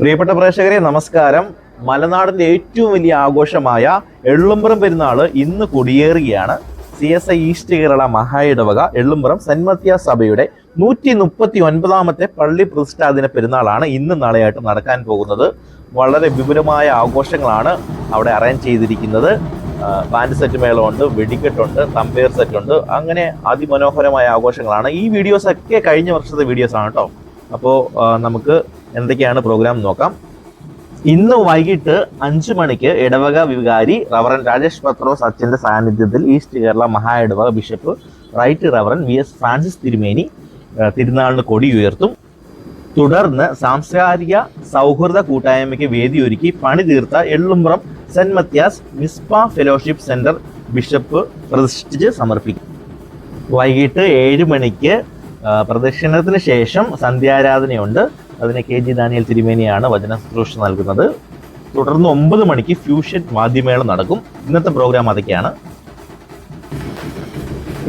പ്രിയപ്പെട്ട പ്രേക്ഷകരെ നമസ്കാരം. മലനാടിന്റെ ഏറ്റവും വലിയ ആഘോഷമായ എള്ളുംപുറം പെരുന്നാൾ ഇന്ന് കൊടിയേറുകയാണ്. CSI ഈസ്റ്റ് കേരള മഹായിടവക എള്ളുംപുറം സെന്റ് മത്തിയാസ് സഭയുടെ 139ാമത്തെ പള്ളി പ്രതിഷ്ഠാദിന പെരുന്നാളാണ് ഇന്ന് നാളെയായിട്ട് നടക്കാൻ പോകുന്നത്. വളരെ വിപുലമായ ആഘോഷങ്ങളാണ് അവിടെ അറേഞ്ച് ചെയ്തിരിക്കുന്നത്. ബാൻഡ് സെറ്റ് മേളമുണ്ട്, വെടിക്കെട്ടുണ്ട്, തമ്പേർ സെറ്റ് ഉണ്ട്. അങ്ങനെ അതിമനോഹരമായ ആഘോഷങ്ങളാണ്. ഈ വീഡിയോസൊക്കെ കഴിഞ്ഞ വർഷത്തെ വീഡിയോസാണ് കേട്ടോ. അപ്പോൾ നമുക്ക് എന്തൊക്കെയാണ് പ്രോഗ്രാം നോക്കാം. ഇന്ന് വൈകിട്ട് 5 മണിക്ക് ഇടവക വികാരി റവറൻ രാജേഷ് പത്രോസ് അച്ഛന്റെ സാന്നിധ്യത്തിൽ ഈസ്റ്റ് കേരള മഹാ ഇടവക bishop right reverend VS Francis തിരുമേനി തിരുനാളിന് കൊടി ഉയർത്തും. തുടർന്ന് സാംസ്കാരിക സൗഹൃദ കൂട്ടായ്മയ്ക്ക് വേദിയൊരുക്കി പണി തീർത്ത Ellumpuram Saint Matthias Mizpah fellowship centre bishop പ്രതിഷ്ഠിച്ച് സമർപ്പിക്കും. വൈകിട്ട് 7 മണിക്ക് പ്രദക്ഷിണത്തിന് ശേഷം സന്ധ്യാരാധനയുണ്ട്. അതിന് KG ദാനിയേൽ തിരുമേനിയാണ് വചന ശുശ്രൂഷ നൽകുന്നത്. തുടർന്ന് 9 മണിക്ക് ഫ്യൂഷൻ വാദ്യമേളം നടക്കും. ഇന്നത്തെ പ്രോഗ്രാം അതൊക്കെയാണ്.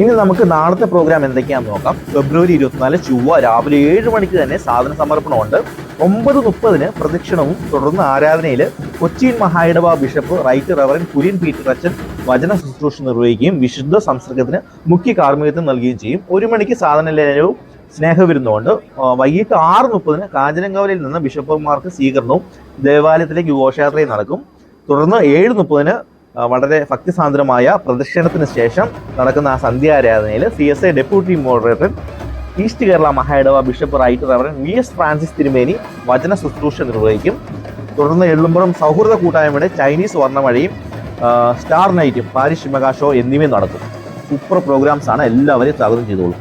ഇനി നമുക്ക് നാളത്തെ പ്രോഗ്രാം എന്തൊക്കെയാണെന്ന് നോക്കാം. ഫെബ്രുവരി 24 ചൊവ്വ രാവിലെ 7 മണിക്ക് തന്നെ സാധന സമർപ്പണമുണ്ട്. 9:30 പ്രദക്ഷിണവും തുടർന്ന് ആരാധനയിൽ കൊച്ചിൻ മഹായിടവ bishop right Reverend Kurian Peter അച്ഛൻ വചന ശുശ്രൂഷ നിർവഹിക്കുകയും വിശുദ്ധ സംസർഗത്തിന് മുഖ്യ കാർമ്മികത്വം നൽകുകയും ചെയ്യും. 1 മണിക്ക് സാധനലേനവും സ്നേഹവിരുന്നുമുണ്ട്. വൈകിട്ട് 6:30 കാഞ്ഞിരങ്കവലിൽ നിന്ന് ബിഷപ്പുമാർക്ക് സ്വീകരണവും ദേവാലയത്തിലേക്ക് ഘോഷയാത്രയും നടക്കും. തുടർന്ന് 7:30 വളരെ ഭക്തിസാന്ദ്രമായ പ്രദക്ഷിണത്തിന് ശേഷം നടക്കുന്ന ആ സന്ധ്യാരാധനയിൽ CSI deputy moderator East Kerala മഹായിടവ bishop right reverend VS Francis തിരുമേനി വചന ശുശ്രൂഷ നിർവഹിക്കും. തുടർന്ന് എള്ളുംപുറം സൗഹൃദ കൂട്ടായ്മയുടെ ചൈനീസ് വർണ്ണമഴയും സ്റ്റാർ നൈറ്റും പാരിഷ് മെഗാ ഷോ എന്നിവയും നടക്കും. സൂപ്പർ പ്രോഗ്രാംസ് ആണ്. എല്ലാവരെയും സ്വാഗതം ചെയ്തോളൂ.